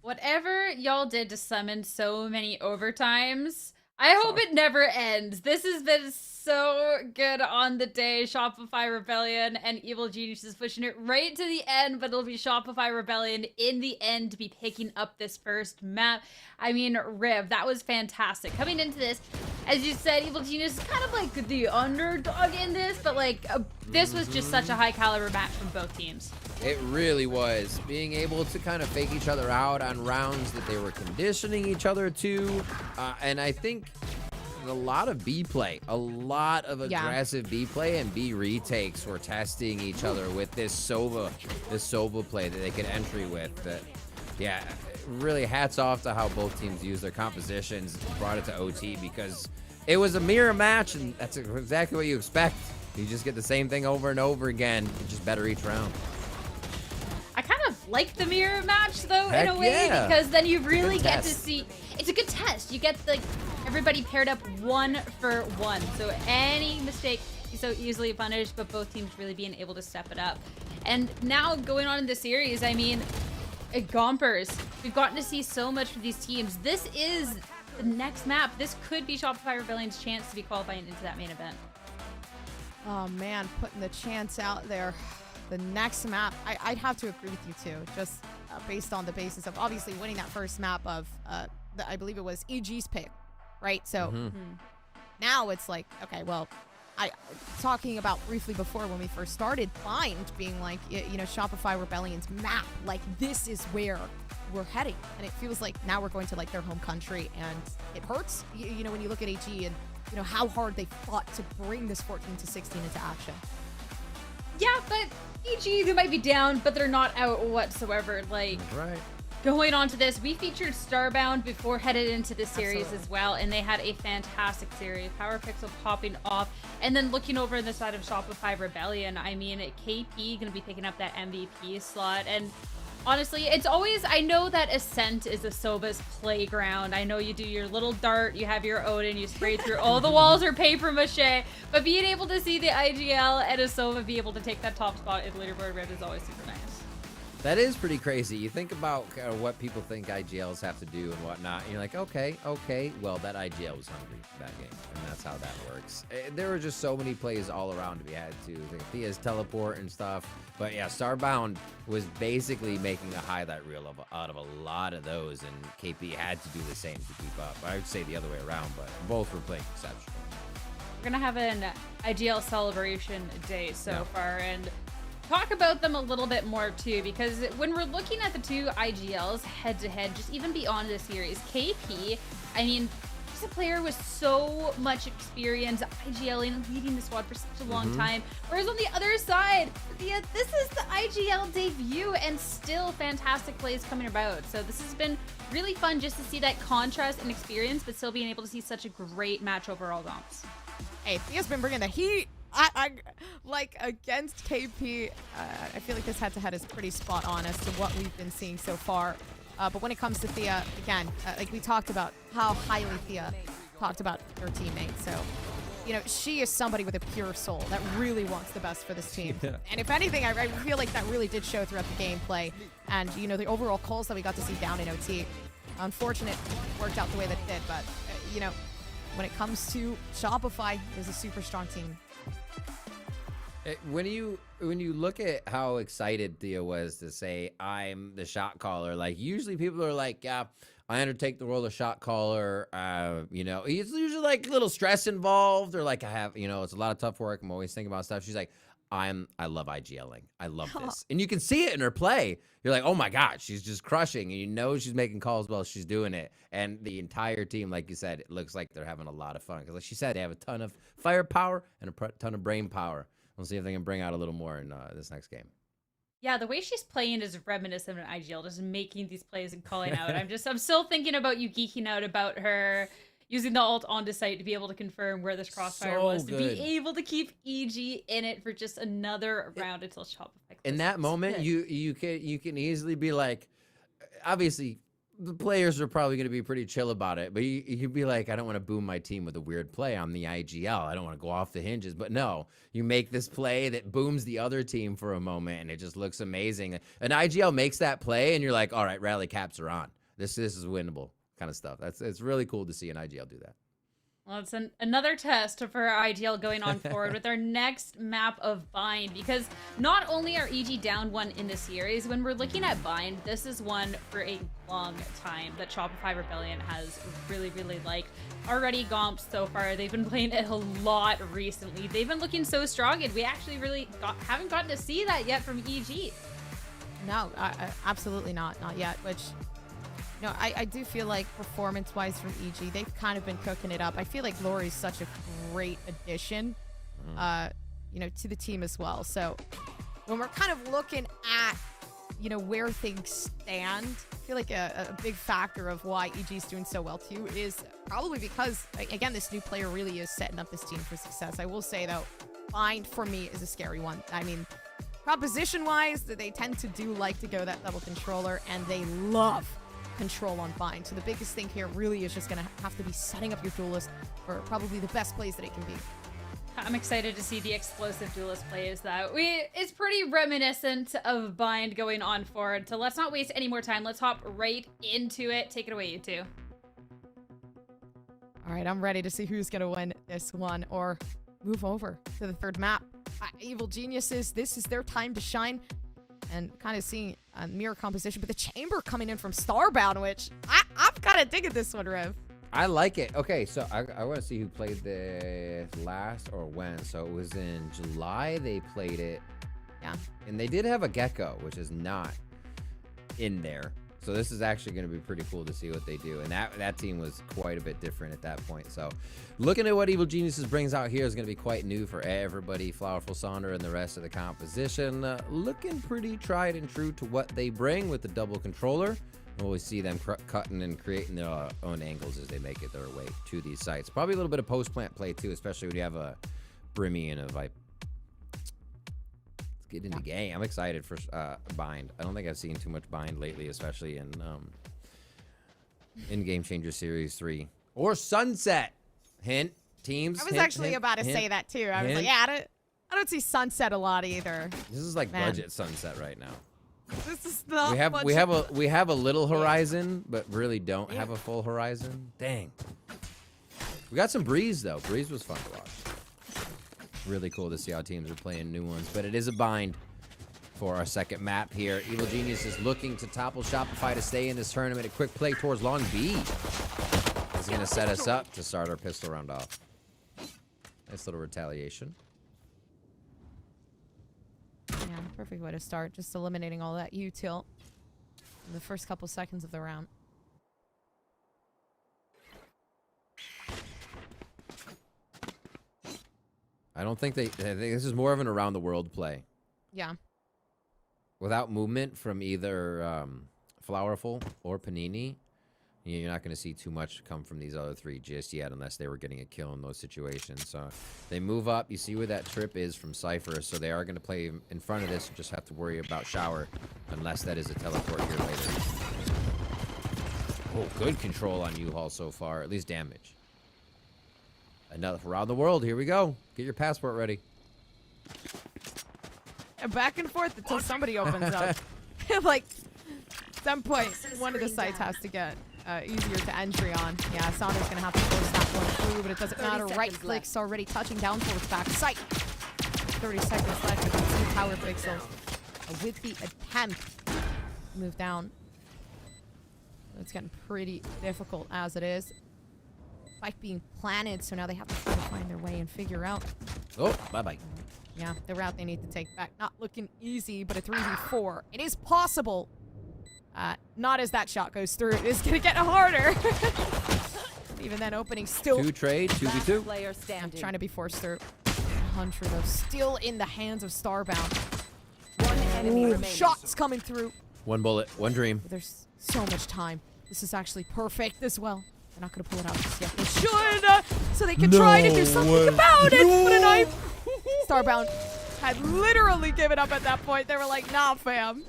Whatever y'all did to summon so many overtimes, I hope it never ends. This has been so good on the day. Shopify Rebellion and Evil Geniuses pushing it right to the end, but it'll be Shopify Rebellion in the end to be picking up this first map. I mean, Riv, that was fantastic. Coming into this, as you said, Evil Genius is kind of like the underdog in this, but like this was just such a high caliber match from both teams. It really was. Being able to kind of fake each other out on rounds that they were conditioning each other to. And I think a lot of B play, a lot of aggressive B play and B retakes were testing each other with this Sova play that they could entry with. Yeah, really hats off to how both teams used their compositions, brought it to OT because it was a mirror match and that's exactly what you expect. You just get the same thing over and over again, just better each round. I kind of like the mirror match though, in a way, because then you really get to see, it's a good test. You get like everybody paired up 1-for-1. So any mistake is so easily punished, but both teams really being able to step it up. And now going on in the series, I mean, Gompers, we've gotten to see so much from these teams. This is the next map. This could be Shopify Rebellion's chance to be qualifying into that main event. Oh man, putting the chance out there. The next map, I'd have to agree with you too, just based on the basis of obviously winning that first map of, I believe it was EG's pick, right? So now it's like, okay, well, talking about briefly before when we first started, Bind being like, you know, Shopify Rebellion's map, like this is where we're heading. And it feels like now we're going to like their home country and it hurts, you know, when you look at AG and, you know, how hard they fought to bring this 14-16 into action. Yeah, but EG, they might be down, but they're not out whatsoever. Like, going on to this, we featured Starbound before headed into this series as well, and they had a fantastic series. Power Pixel popping off, and then looking over on the side of Shopify Rebellion, I mean, KP gonna be picking up that MVP slot, and honestly, it's always, I know that Ascent is a Sova's playground. I know you do your little dart, you have your Odin, you spray through all the walls or paper mache, but being able to see the IGL and a Sova be able to take that top spot in Leaderboard Red is always super nice. That is pretty crazy. You think about what people think IGLs have to do and whatnot, and you're like, okay, well, that IGL was hungry for that game, and that's how that works. There were just so many plays all around to be had to. Thea's teleport and stuff, but yeah, Starbound was basically making a highlight reel out of a lot of those, and KP had to do the same to keep up. I would say the other way around, but both were playing exceptional. We're gonna have an IGL celebration day so far, and talk about them a little bit more too, because when we're looking at the two IGLs head to head, just even beyond the series, KP, I mean, he's a player with so much experience IGLing and leading the squad for such a long time. Whereas on the other side, this is the IGL debut and still fantastic plays coming about. So this has been really fun just to see that contrast and experience, but still being able to see such a great match overall, Gomps. Hey, Thea's been bringing the heat. I like against KP, I feel like this head-to-head is pretty spot on as to what we've been seeing so far. But when it comes to Thea, again, like we talked about how highly Thea talked about her teammate. So, you know, she is somebody with a pure soul that really wants the best for this team. And if anything, I feel like that really did show throughout the gameplay. And, you know, the overall calls that we got to see down in OT, unfortunate worked out the way that it did. But, you know, when it comes to Shopify, there's a super strong team. When you look at how excited Thea was to say, I'm the shot caller, like usually people are like, yeah, I undertake the role of shot caller. You know, it's usually like a little stress involved or like I have, you know, it's a lot of tough work. I'm always thinking about stuff. She's like, I love IGLing. I love this. And you can see it in her play. You're like, oh my God, she's just crushing. And you know she's making calls while she's doing it. And the entire team, like you said, it looks like they're having a lot of fun. Because like she said, they have a ton of firepower and a ton of brain power. We'll see if they can bring out a little more in this next game. Yeah, the way she's playing is reminiscent of an IGL, just making these plays and calling out. I'm still thinking about you geeking out about her using the ult onto site to be able to confirm where this crossfire was, to be able to keep EG in it for just another round until Shopify. In that moment, you can easily be like, obviously, the players are probably going to be pretty chill about it, but you could be like, I don't want to boom my team with a weird play on the IGL. I don't want to go off the hinges. But no, you make this play that booms the other team for a moment, and it just looks amazing. An IGL makes that play, and you're like, all right, rally caps are on. this is winnable kind of stuff. It's really cool to see an IGL do that. Well, it's another test for IGL going on forward with our next map of Bind, because not only are EG down one in the series, when we're looking at Bind, this is one for a long time that Shopify Rebellion has really, really liked. Already Gomp so far, they've been playing it a lot recently. They've been looking so strong, and we actually really haven't gotten to see that yet from EG. No, absolutely not yet, which... No, I do feel like performance-wise from EG, they've kind of been cooking it up. I feel like Lori's such a great addition, you know, to the team as well. So when we're kind of looking at, you know, where things stand, I feel like a big factor of why EG's doing so well too is probably because, again, this new player really is setting up this team for success. I will say, though, Bind for me is a scary one. I mean, proposition-wise, they tend to do like to go that double controller, and they love control on Bind. So the biggest thing here really is just going to have to be setting up your duelist for probably the best plays that it can be. I'm excited to see the explosive duelist plays that it's pretty reminiscent of Bind going on forward. So let's not waste any more time. Let's hop right into it. Take it away, you two. All right, I'm ready to see who's going to win this one or move over to the third map. Evil Geniuses, this is their time to shine. And kind of seeing a mirror composition, but the chamber coming in from Starbound, which I'm kind of digging this one, Rev. I like it. Okay, so I want to see who played this last or when. So it was in July they played it. Yeah. And they did have a Gecko, which is not in there. So this is actually going to be pretty cool to see what they do. And that team was quite a bit different at that point. So looking at what Evil Geniuses brings out here is going to be quite new for everybody. Flowerful Sonder and the rest of the composition. Looking pretty tried and true to what they bring with the double controller. We'll always see them cutting and creating their own angles as they make it their way to these sites. Probably a little bit of post-plant play too, especially when you have a Brimmy and a Vipe. Get into game. I'm excited for Bind. I don't think I've seen too much Bind lately, especially in Game Changer Series 3 or Sunset. Hint teams. I was actually about to say that too. I was like, yeah, I don't see Sunset a lot either. This is like budget Sunset right now. This is not. We have a little Horizon, but really don't have a full Horizon. Dang. We got some Breeze though. Breeze was fun to watch. Really cool to see how teams are playing new ones, but it is a Bind for our second map here. Evil Genius is looking to topple Shopify to stay in this tournament. A quick play towards Long B is going to set us up to start our pistol round off. Nice little retaliation. Yeah, perfect way to start. Just eliminating all that U-tilt in the first couple seconds of the round. I don't think I think this is more of an around the world play. Yeah. Without movement from either Flowerful or Panini, you're not going to see too much come from these other three just yet, unless they were getting a kill in those situations. So they move up. You see where that trip is from Cypher, so they are going to play in front of this and just have to worry about Shower, unless that is a teleport here later. Oh, good control on U-Haul so far, at least damage. Another around the world. Here we go. Get your passport ready. Back and forth until somebody opens up. Like, at some point, one of the sites has to get easier to entry on. Yeah, Sonder's going to have to force that one through, but it doesn't matter. Right click's already touching down towards back sight. 30 seconds left. You can see Power Pixel with the attempt to move down. It's getting pretty difficult as it is. Fight being planted, so now they have to try to find their way and figure out. Oh, bye-bye. Yeah, the route they need to take back. Not looking easy, but a 3v4. It is possible. Not as that shot goes through. It is going to get harder. Even then, opening still. 2 trade, 2v2. Player standing. Trying to be forced through. Hunter, though, still in the hands of Starbound. One enemy remaining. Shots coming through. 1 bullet, 1 dream. But there's so much time. This is actually perfect as well. They're not going to pull it out just yet. They should, so they can try to do something about it. But a knife. Starbound had literally given up at that point. They were like, nah, fam.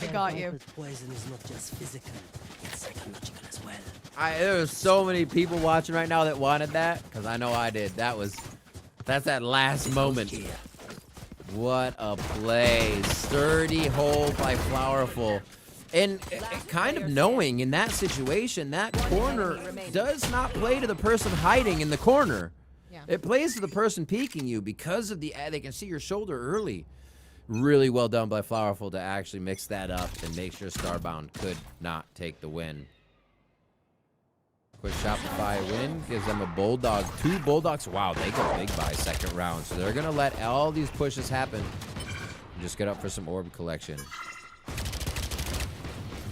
I got you. Poison is not just physical, it's psychological as well. There's so many people watching right now that wanted that, because I know I did. That's that last moment. What a play. Sturdy hold by Flowerful. And kind of knowing in that situation, that corner does not play to the person hiding in the corner. Yeah. It plays to the person peeking you because of the they can see your shoulder early. Really well done by Flowerful to actually mix that up and make sure Starbound could not take the win. Quick Shopify win gives them a Bulldog. 2 Bulldogs. Wow, they go big by second round. So they're going to let all these pushes happen. And just get up for some orb collection.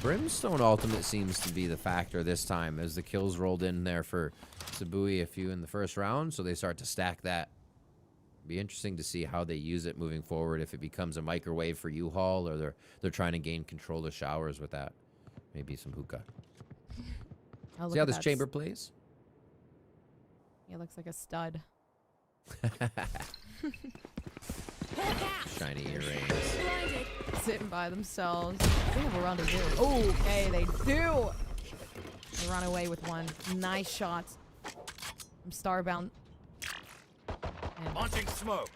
Brimstone Ultimate seems to be the factor this time as the kills rolled in there for Sabui, a few in the first round. So they start to stack that. Be interesting to see how they use it moving forward. If it becomes a microwave for U-Haul or they're trying to gain control of showers with that. Maybe some hookah. See how this chamber plays? Yeah, looks like a stud. Shiny earrings. Sitting by themselves. They have a rendezvous. Okay, they do. They run away with one. Nice shot from Starbound. And Launching smoke.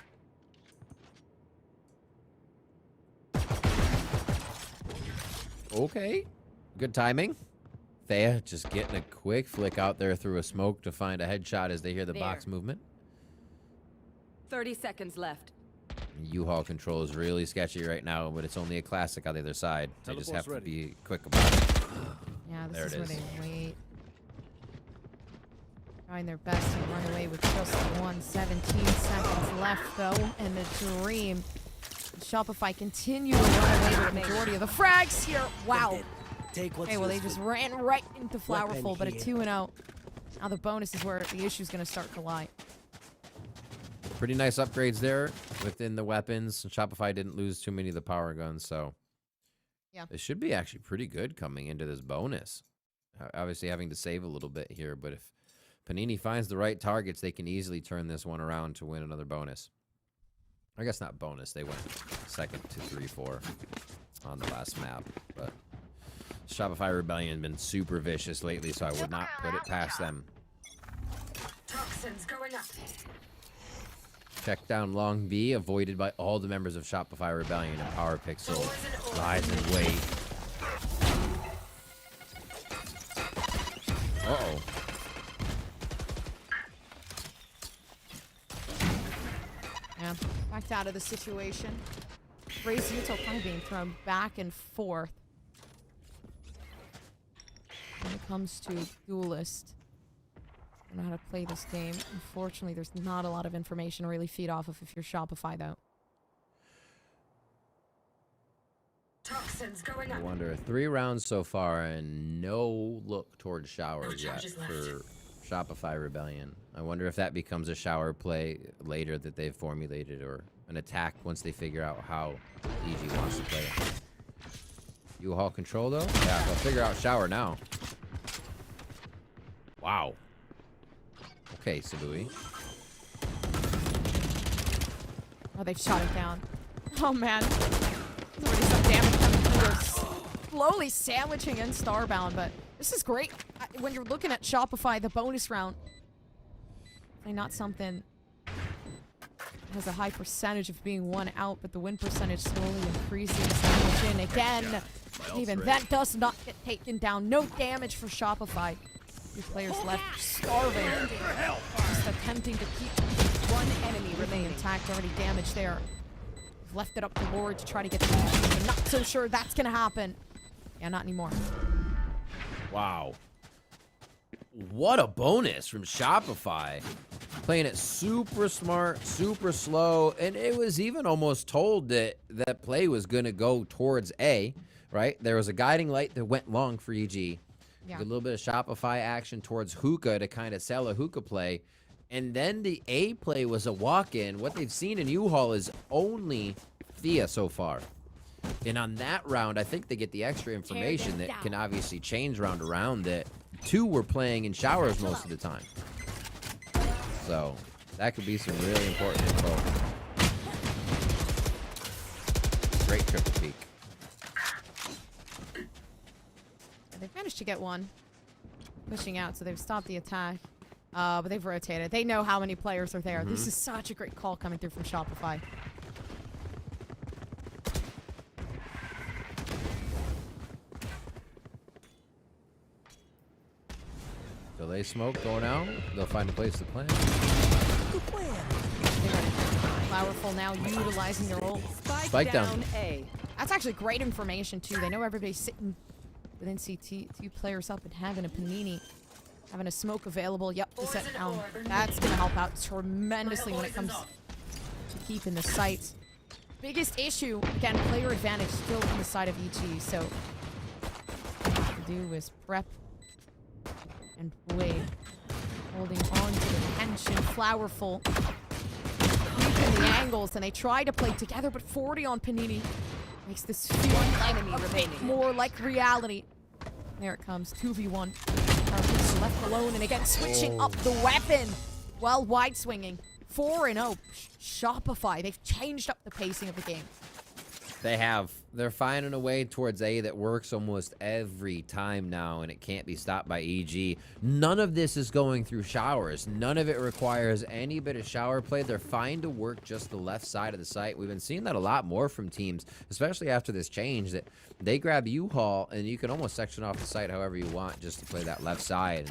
Okay. Good timing. Thea just getting a quick flick out there through a smoke to find a headshot as they hear the box movement. 30 seconds left. U-Haul control is really sketchy right now, but it's only a classic on the other side. They just have to ready. be quick about it. yeah, this There is it where is. they wait. Trying their best to run away with just 17 seconds left, though. And the Dream. Shopify continue to run away with the majority of the frags here. Wow. Take what's Okay, well, they useful. just ran right into Weapon Flowerful, but a here. 2-0. Now the bonus is where the issue's going to start to lie. Pretty nice upgrades there within the weapons. Shopify didn't lose too many of the power guns, so Yeah. it should be actually pretty good coming into this bonus. Obviously having to save a little bit here, but if Panini finds the right targets, they can easily turn this one around to win another bonus. I guess not bonus. They went 2nd to 3-4 on the last map, but Shopify Rebellion has been super vicious lately, so I would not put it past them. Toxins going up. Check down long B, avoided by all the members of Shopify Rebellion and Power Pixel. Rise and wait. Uh-oh. Yeah, backed out of the situation. Race Utah kind of being thrown back and forth. When it comes to Duelist, I don't know how to play this game. Unfortunately, there's not a lot of information to really feed off of if you're Shopify, though. Toxins going I up. wonder, 3 rounds so far and no look towards showers No yet charges left. for Shopify Rebellion. I wonder if that becomes a shower play later that they've formulated or an attack once they figure out how EG wants to play it. U-Haul control though? Yeah, they'll figure out shower now. Wow. Okay, Sabui. Oh, they've shot it down. Oh, man. There's already some damage coming through. They're slowly sandwiching in Starbound, but this is great. When you're looking at Shopify, the bonus round, and not something that has a high percentage of being one out, but the win percentage slowly increasing. Sandwich in again. Even that does not get taken down. No damage for Shopify. 2 players left starving. Just attempting to keep One enemy remaining. intact. Already damaged there. Left it up to Lord to try to get the lead. I'm not so sure that's going to happen. Yeah, not anymore. Wow. What a bonus from Shopify. Playing it super smart, super slow, and it was even almost told that that play was going to go towards A, right? There was a guiding light that went long for EG. Yeah. A little bit of Shopify action towards hookah to kind of sell a hookah play. And then the A play was a walk-in. What they've seen in U-Haul is only Thea so far. And on that round, I think they get the extra information that can obviously change round around that 2 were playing in showers most of the time. So that could be some really important info. Great triple peek. They've managed to get one. Pushing out, so they've stopped the attack. But they've rotated. They know how many players are there. This is such a great call coming through from Shopify. Delay smoke going out. They'll find a place to plant. Powerful now utilizing their ult. Spike down. A. That's actually great information too. They know everybody's sitting within CT. 2 players up and having a panini. Having a smoke available. Yep, to set down. That's going to help out tremendously when it comes to keeping the sights. Biggest issue, again, player advantage still on the side of EG. So, what to do is prep and wait. Holding on to the tension. Flowerful. Keeping the angles, and they try to play together, but 40 on Panini makes this feel more like reality. There it comes, 2v1. Carlos left alone, and again, switching up the weapon while wide swinging. 4-0. Shopify, they've changed up the pacing of the game. They have. They're finding a way towards A that works almost every time now, and it can't be stopped by EG. None of this is going through showers. None of it requires any bit of shower play. They're fine to work just the left side of the site. We've been seeing that a lot more from teams, especially after this change, that they grab U-Haul, and you can almost section off the site however you want just to play that left side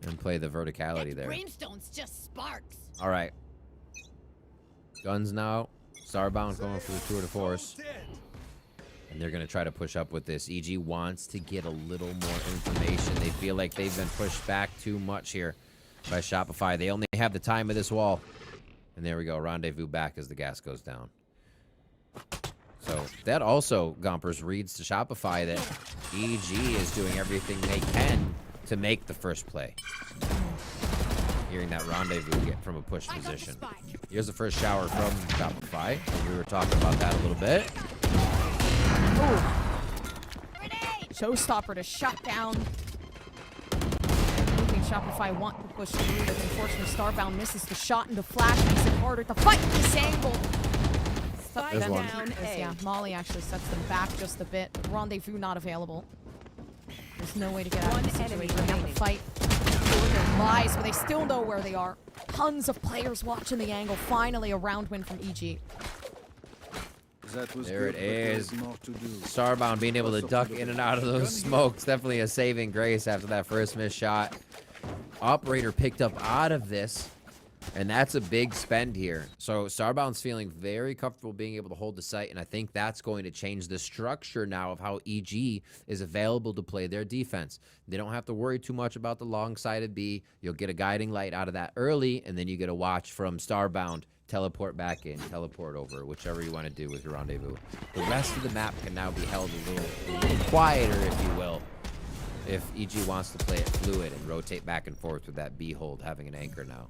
and play the verticality there. Brimstone's just sparks. All right. Guns now. Starbound going for the tour de force. And they're going to try to push up with this. EG wants to get a little more information. They feel like they've been pushed back too much here by Shopify. They only have the time of this wall. And there we go. Rendezvous back as the gas goes down. So that also, Gompers, reads to Shopify that EG is doing everything they can to make the first play. Hearing that rendezvous get from a push position. Here's the first shower from Shopify. We were talking about that a little bit. Ooh. Showstopper to shut down. I think Shopify want to push through, but unfortunately Starbound misses the shot into flash, makes it harder to fight this angle. There's one. Yeah, Molly actually sets them back just a bit. Rendezvous not available. There's no way to get out of the situation. They have to fight for their lives, but they still know where they are. Tons of players watching the angle. Finally, a round win from EG. There it is. Starbound being able to duck in and out of those smokes. Definitely a saving grace after that first missed shot. Operator picked up out of this, and that's a big spend here. So Starbound's feeling very comfortable being able to hold the site, and I think that's going to change the structure now of how EG is available to play their defense. They don't have to worry too much about the long-sided B. You'll get a guiding light out of that early, and then you get a watch from Starbound. Teleport back in, teleport over, whichever you want to do with your rendezvous. The rest of the map can now be held a little quieter, if you will, if EG wants to play it fluid and rotate back and forth with that B hold, having an anchor now.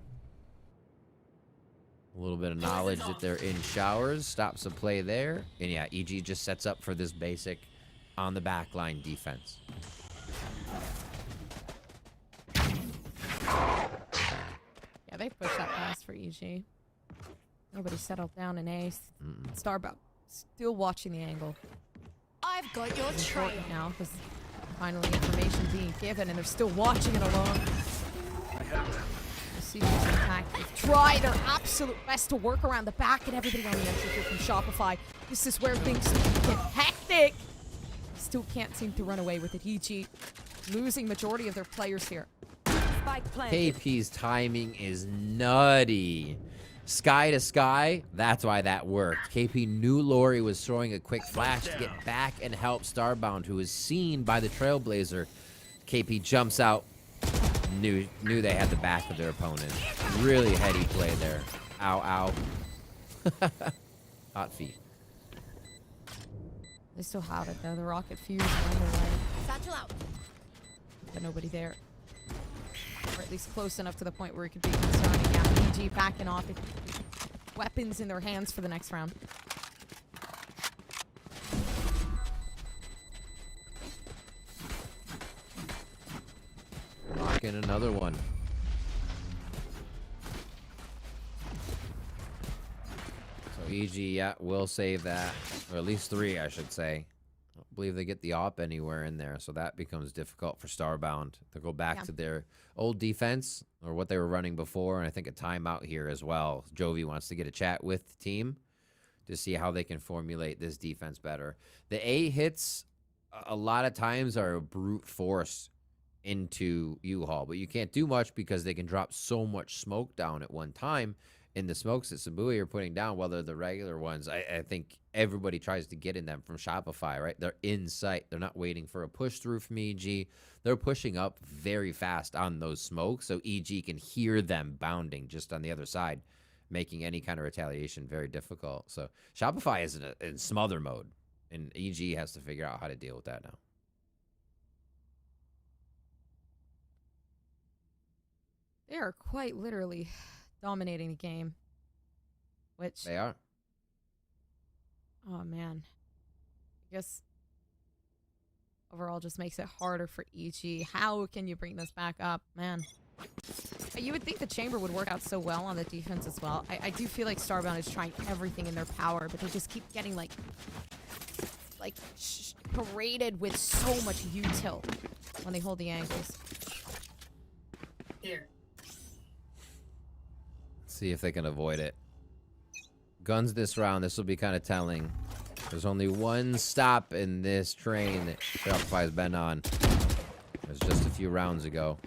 A little bit of knowledge that they're in showers, stops the play there. And yeah, EG just sets up for this basic on the back line defense. Yeah, they pushed that pass for EG. Nobody settled down in A. Starbound still watching the angle. I've got your trail now because finally information being given, and they're still watching it along. See who's attacked. They've tried their absolute best to work around the back, and everybody on the entry here from Shopify. This is where things get hectic. Still can't seem to run away with it. EG losing majority of their players here. KP's timing is nutty. Sky to sky, that's why that worked. KP knew Lori was throwing a quick flash to get back and help Starbound, who is seen by the Trailblazer. KP jumps out, knew they had the back of their opponent. Really heady play there. Ow, ow. Hot feet. They still have it though. The rocket fuse on the way. Satchel out. But nobody there. Or at least close enough to the point where it could be concerning. Yeah, EG backing off. Weapons in their hands for the next round. Lock in another one. So EG, yeah, will save that. Or at least 3, I should say. I don't believe they get the op anywhere in there, so that becomes difficult for Starbound. They'll go back to their old defense, or what they were running before, and I think a timeout here as well. Jovi wants to get a chat with the team to see how they can formulate this defense better. The A hits, a lot of times, are brute force into U-Haul. But you can't do much because they can drop so much smoke down at one time. And the smokes that Sabui are putting down, whether the regular ones, I think everybody tries to get in them from Shopify, right? They're in sight. They're not waiting for a push through from EG. They're pushing up very fast on those smokes, so EG can hear them bounding just on the other side, making any kind of retaliation very difficult. So Shopify is in smother mode, and EG has to figure out how to deal with that now. They are quite literally dominating the game. Which They are. Oh man. I guess overall just makes it harder for EG. How can you bring this back up? Man. You would think the chamber would work out so well on the defense as well. I do feel like Starbound is trying everything in their power, but they just keep getting like paraded with so much util when they hold the angles. Here. See if they can avoid it. Guns this round. This will be kind of telling. There's only one stop in this train that Shopify's been on. It was just a few rounds ago.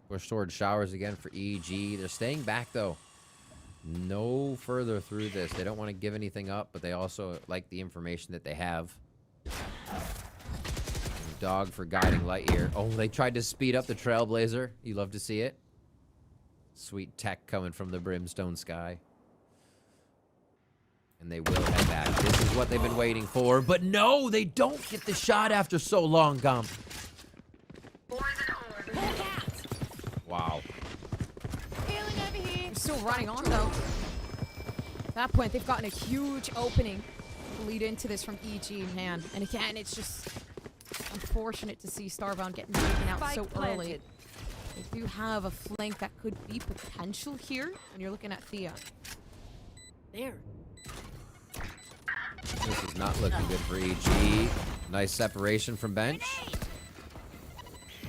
Push towards showers again for EG. They're staying back, though. No further through this. They don't want to give anything up, but they also like the information that they have. Dog for guiding Lightyear. Oh, they tried to speed up the Trailblazer. You love to see it. Sweet tech coming from the brimstone sky. And they will head back. This is what they've been waiting for. But no, they don't get the shot after so long, Gump. Wow. They're still running on, though. At that point, they've gotten a huge opening to lead into this from EG, man. And again, it's just unfortunate to see Starbound getting taken out so early. They do have a flank that could be potential here, and you're looking at Thea. There. This is not looking good for EG. Nice separation from bench.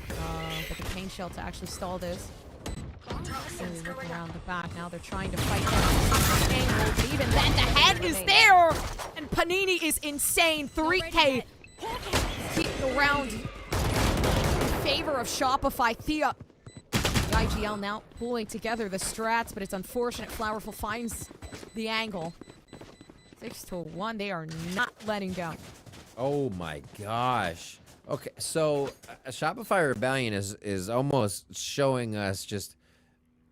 But the pain shell to actually stall this. Really looking around the back. Now they're trying to fight down the angle, but even then the head is there! And Panini is insane. 3K. Keep the round in favor of Shopify. Thea. The IGL now pulling together the strats, but it's unfortunate. Flowerful finds the angle. 6-1. They are not letting go. Oh my gosh. Okay, so Shopify Rebellion is almost showing us just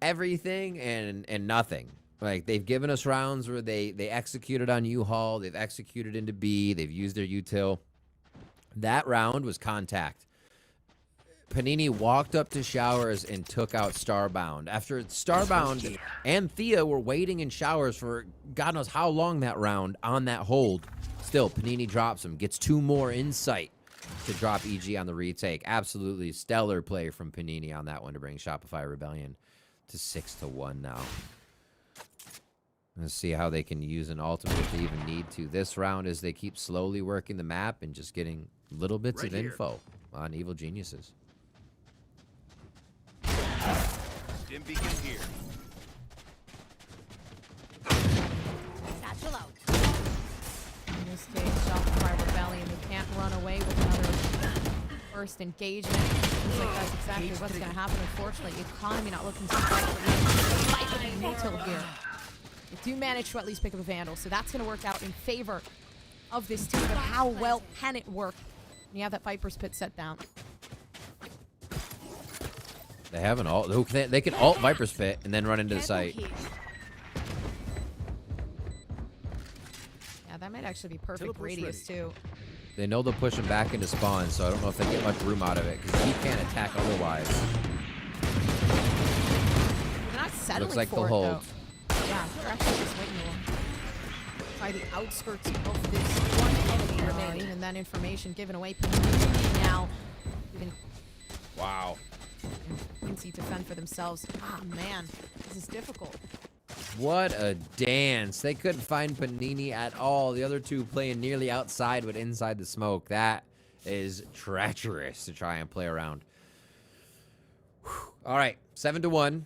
everything and nothing. Like, they've given us rounds where they executed on U-Haul, they've executed into B, they've used their util. That round was contact. Panini walked up to showers and took out Starbound. After Starbound and Thea were waiting in showers for God knows how long that round on that hold. Still, Panini drops him, gets 2 more insight to drop EG on the retake. Absolutely stellar play from Panini on that one to bring Shopify Rebellion to 6-1 now. Let's see how they can use an ultimate if they even need to. This round as they keep slowly working the map and just getting little bits of info on Evil Geniuses. Dim beacon here. Satchel out. In this case, Shopify Rebellion, they can't run away with another first engagement. Seems like that's exactly what's going to happen. Unfortunately, economy not looking so bright for the util here. They do manage to at least pick up a Vandal, so that's going to work out in favor of this team. But how well can it work when you have that Viper's Pit set down? They have an ult. They can ult Viper's Pit and then run into the site. Yeah, that might actually be perfect radius, too. They know they'll push him back into spawn, so I don't know if they get much room out of it, because he can't attack otherwise. They're not settling Looks like for they'll it, hold. though. Yeah, they're actually just waiting by the outskirts of this one enemy remaining. Even then, information given away. Now, even Wow. Quincy to fend for themselves. Ah, man, this is difficult. What a dance. They couldn't find Panini at all. The other two playing nearly outside but inside the smoke. That is treacherous to try and play around. Whew. All right, 7-1.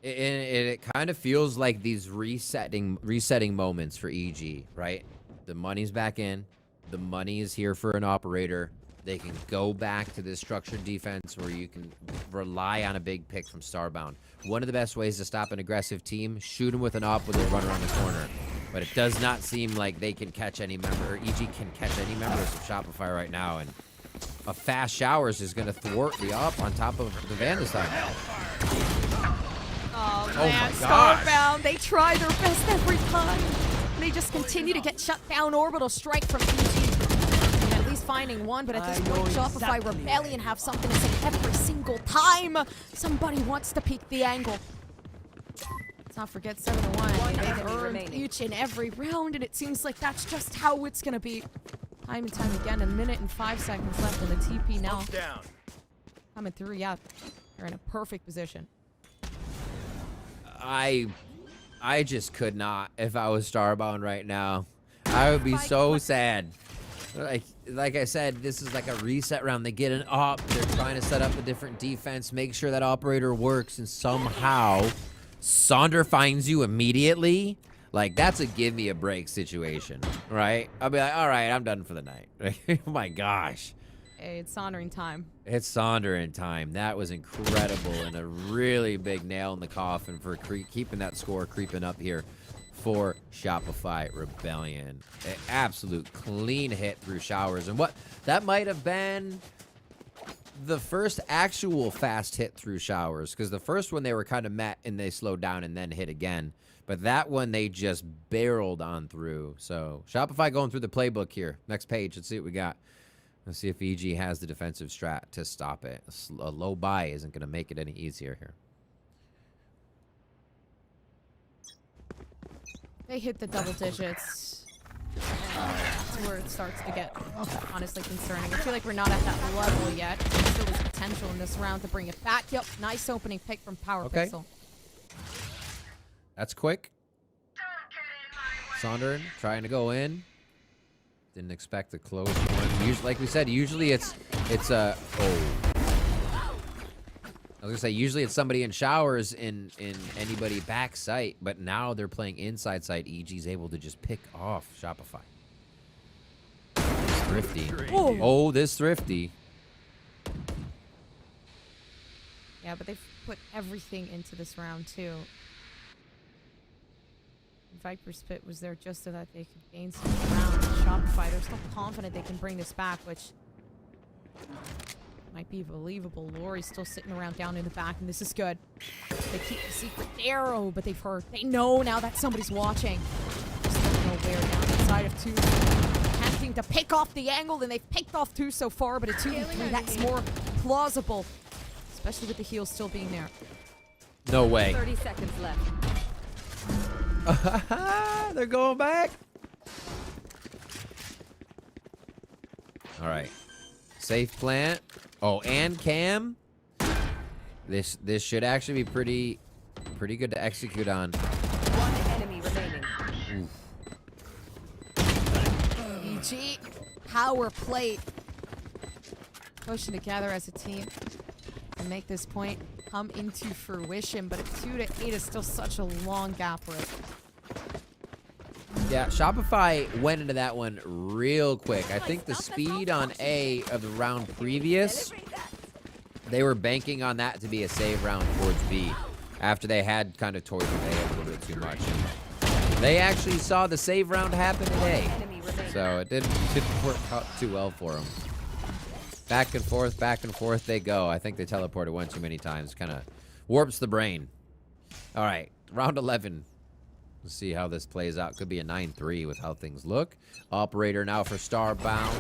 It kind of feels like these resetting moments for EG, right? The money's back in. The money is here for an operator. They can go back to this structured defense where you can rely on a big pick from Starbound. One of the best ways to stop an aggressive team, shoot them with an op with a run around the corner. But it does not seem like they can catch any member, or EG can catch any members of Shopify right now. And a fast showers is going to thwart the op on top of the Vandicide. Oh Oh man, my gosh. Starbound, they try their best every time. They just continue to get shut down. Orbital strike from EG. And at least finding one, but at this point, Shopify Rebellion have something to say every single time somebody wants to peek the angle. Let's not forget 7-1. They've earned each and every round, and it seems like that's just how it's gonna be. Time and time again, 1 minute and 5 seconds left in the TP now. Down. Coming through, yeah. They're in a perfect position. I just could not if I was Starbound right now. I would be so sad. Like I said, this is like a reset round. They get an op. They're trying to set up a different defense, make sure that operator works, and somehow Sonder finds you immediately. Like, that's a give me a break situation, right? I'll be like, all right, I'm done for the night. Oh my gosh. Hey, it's Sondering time. It's Sondering time. That was incredible and a really big nail in the coffin for keeping that score creeping up here for Shopify Rebellion. An absolute clean hit through showers. And what that might have been the first actual fast hit through showers, because the first one they were kind of met and they slowed down and then hit again. But that one they just barreled on through. So Shopify going through the playbook here. Next page. Let's see what we got. Let's see if EG has the defensive strat to stop it. A low buy isn't going to make it any easier here. They hit the double digits. That's where it starts to get honestly concerning. I feel like we're not at that level yet. There still is potential in this round to bring it back. Yep, nice opening pick from Power Okay. Pixel. That's quick. Sondern trying to go in. Didn't expect a close one. Usually, like we said, usually it's a I was gonna say usually it's somebody in showers in anybody back site, but now they're playing inside site. EG's able to just pick off Shopify. This thrifty. Whoa. Oh, this thrifty. Yeah, but they've put everything into this round too. Viper's Pit was there just so that they could gain some ground. Shopify, they're still confident they can bring this back, which might be believable. Lori's still sitting around down in the back, and this is good. They keep the secret arrow, but they've heard. They know now that somebody's watching. Just don't know where down inside of 2. Attempting to pick off the angle, and they've picked off 2 so far, but a 2v3, that's more plausible. Especially with the heal still being there. No way. 30 seconds left. They're going back. All right. Safe plant. Oh, and cam. This should actually be pretty good to execute on. One enemy remaining. EG, power plate. Pushing together as a team to make this point come into fruition, but a 2 to 8 is still such a long gap for it. Yeah, Shopify went into that one real quick. I think the speed on A of the round previous, they were banking on that to be a save round towards B after they had kind of toyed with A a little bit too much. They actually saw the save round happen at A, so it didn't work out too well for them. Back and forth they go. I think they teleported one too many times. Kind of warps the brain. All right, round 11. Let's see how this plays out. Could be a 9-3 with how things look. Operator now for Starbound.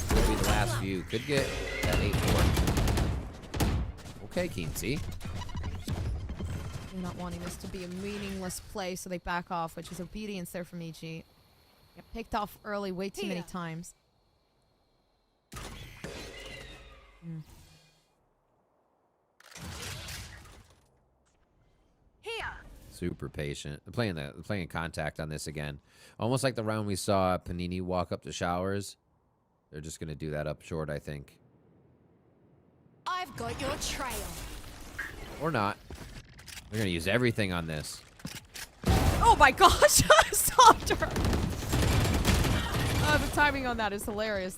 Could be the last few. Could get that 8-4. Okay, Keensy. They're not wanting this to be a meaningless play, so they back off, which is obedience there from EG. Get picked off early way too many times. Super patient. They're playing contact on this again. Almost like the round we saw Panini walk up to showers. They're just going to do that up short, I think. I've got your trail. Or not. They're going to use everything on this. Oh my gosh! Stopped her! The timing on that is hilarious.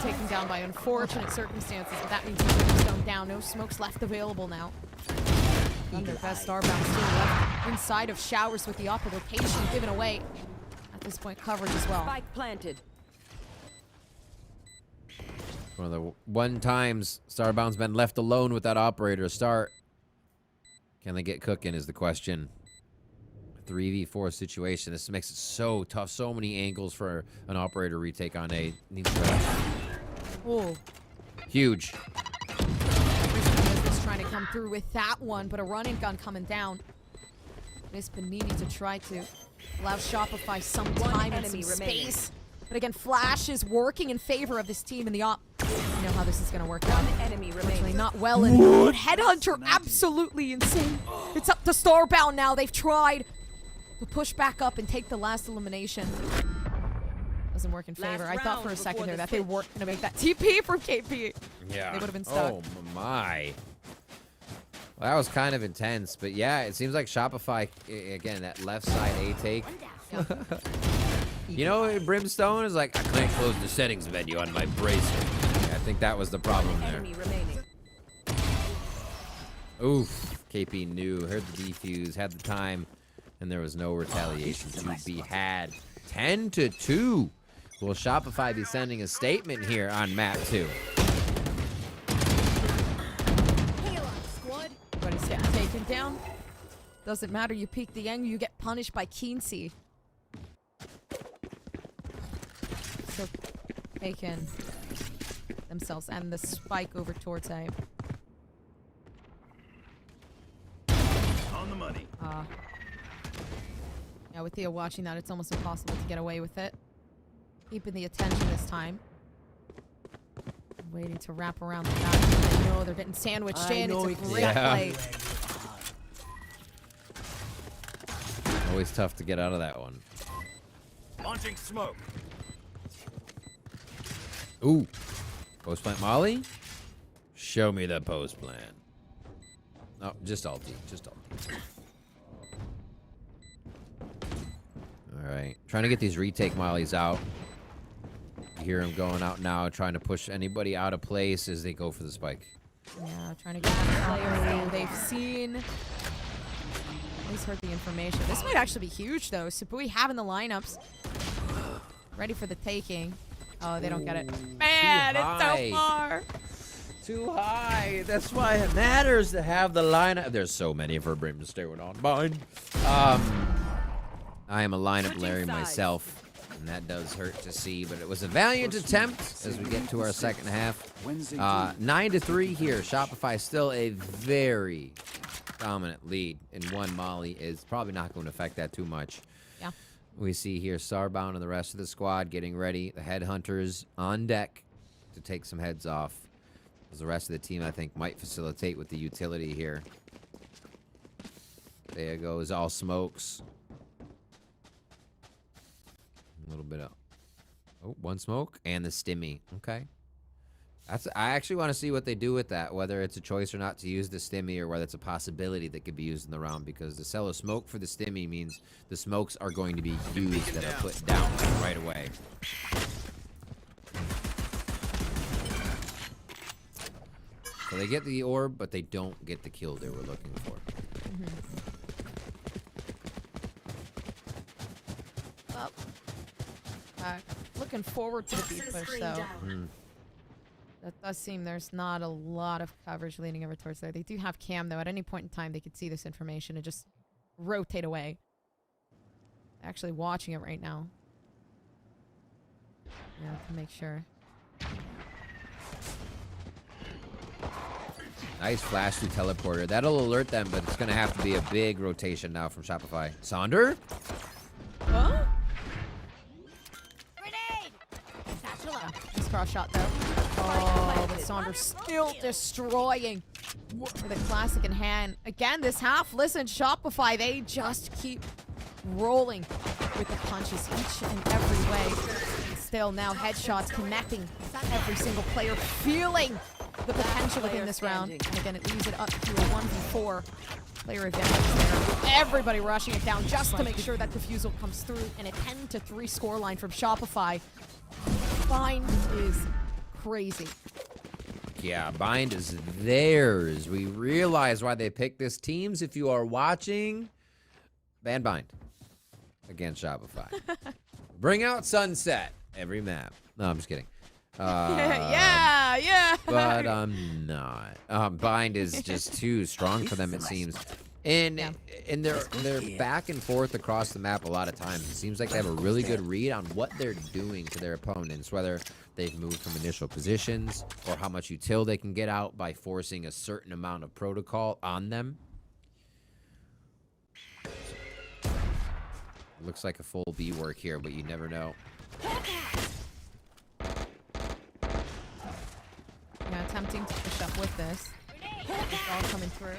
taken down by unfortunate circumstances, but that means Brimstone down. No smokes left available now. Done their best. Starbound still left inside of Showers with the upper location given away. At this point, coverage as well. Spike planted. One of the one times Starbound's been left alone with that operator to start. Can they get cooking is the question. 3v4 situation. This makes it so tough. So many angles for an operator retake on A. Needs to Oh. Huge. Just trying to come through with that one, but a running gun coming down. Miss Panini to try to allow Shopify some time and some space. But again, Flash is working in favor of this team in the op. You know how this is going to work out. One enemy remaining. Not well enough. Headhunter, absolutely insane. It's up to Starbound now. They've tried to push back up and take the last elimination. Doesn't work in favor. Last I thought for a round second before there the that they switch. weren't going to make that TP from KP. Yeah. They would have been stuck. Oh, my. Well, that was kind of intense. But, yeah, it seems like Shopify, again, that left side A take. You know, Brimstone is like, I can't close the settings menu on my bracer. Yeah, I think that was the problem there. Enemy remaining. Oof. KP knew, heard the defuse, had the time, and there was no retaliation to be had. 10-2. Will Shopify be sending a statement here on map 2? Everybody's getting taken down. Doesn't matter, you peek the angle, you get punished by Keensey. So taken themselves and the spike over towards A. On the money. Yeah, with Theo watching that, it's almost impossible to get away with it. Keeping the attention this time. Waiting to wrap around the back. They know they're getting sandwiched in. It's a great play. Always tough to get out of that one. Launching smoke. Ooh. Post plant Molly? Show me the post plan. Oh, just ulti. Just ulti. Alright. Trying to get these retake Mollies out. You hear him going out now, trying to push anybody out of place as they go for the spike. Yeah, trying to get that player who they've seen. At least heard the information. This might actually be huge, though. Sabui having the lineups. Ready for the taking. Oh, they don't get it. Man, it's so far. Too high. That's why it matters to have the lineup. There's so many for Brimstone on mine. I am a lineup Larry myself, and that does hurt to see, but it was a valiant attempt as we get to our second half. 9-3 here. Shopify still a very dominant lead in one Molly. Is probably not going to affect that too much. Yeah. We see here Starbound and the rest of the squad getting ready. The headhunters on deck to take some heads off. As the rest of the team, I think, might facilitate with the utility here. There goes all smokes. A little bit of... Oh, one smoke and the stimmy. Okay. I actually want to see what they do with that, whether it's a choice or not to use the stimmy or whether it's a possibility that could be used in the round, because to sell a smoke for the stimmy means the smokes are going to be used that are put down right away. So they get the orb, but they don't get the kill they were looking for. Looking forward to the beat push, though. That does seem there's not a lot of coverage leading over towards there. They do have cam, though. At any point in time, they could see this information and just rotate away. Actually watching it right now. Yeah, to make sure. Nice flash through teleporter. That'll alert them, but it's going to have to be a big rotation now from Shopify. Sonder? Huh? Nice cross shot, though. Oh, but Saunders still destroying with a classic in hand. Again, this half, listen, Shopify, they just keep rolling with the punches each and every way. And still now headshots connecting every single player, feeling the potential within this round. And again, it leaves it up to a 1v4 player advantage there. Everybody rushing it down just to make sure that defusal comes through. And a 10-3 scoreline from Shopify. Find is crazy. Yeah, Bind is theirs. We realize why they picked this. Teams, if you are watching, ban Bind against Shopify. Bring out Sunset every map. No, I'm just kidding. Yeah. But I'm not. Bind is just too strong for them, it seems. And they're back and forth across the map a lot of times. It seems like they have a really good read on what they're doing to their opponents, whether they've moved from initial positions or how much util they can get out by forcing a certain amount of protocol on them. Looks like a full B work here, but you never know. Yeah, attempting to push up with this. It's all coming through.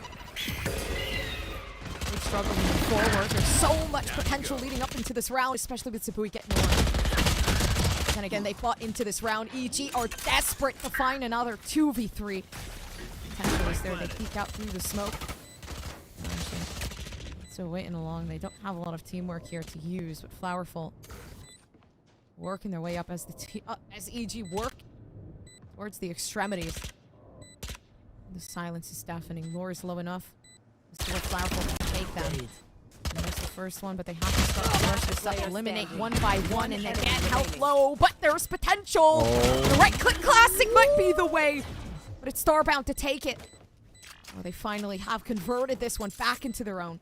They struggle moving forward. There's so much potential leading up into this round, especially with Sabui getting one. Then again, they fought into this round. EG are desperate to find another 2v3. Potential is there. They peek out through the smoke. Still waiting along. They don't have a lot of teamwork here to use, but Flowerful working their way up as as EG work towards the extremities. The silence is deafening. Lore is low enough to let Flowerful take them. And that's the first one, but they have to start to rush this up, eliminate one by one, and they can't help low, but there's potential! The right-click classic might be the way, but it's Starbound to take it. Oh, they finally have converted this one back into their own.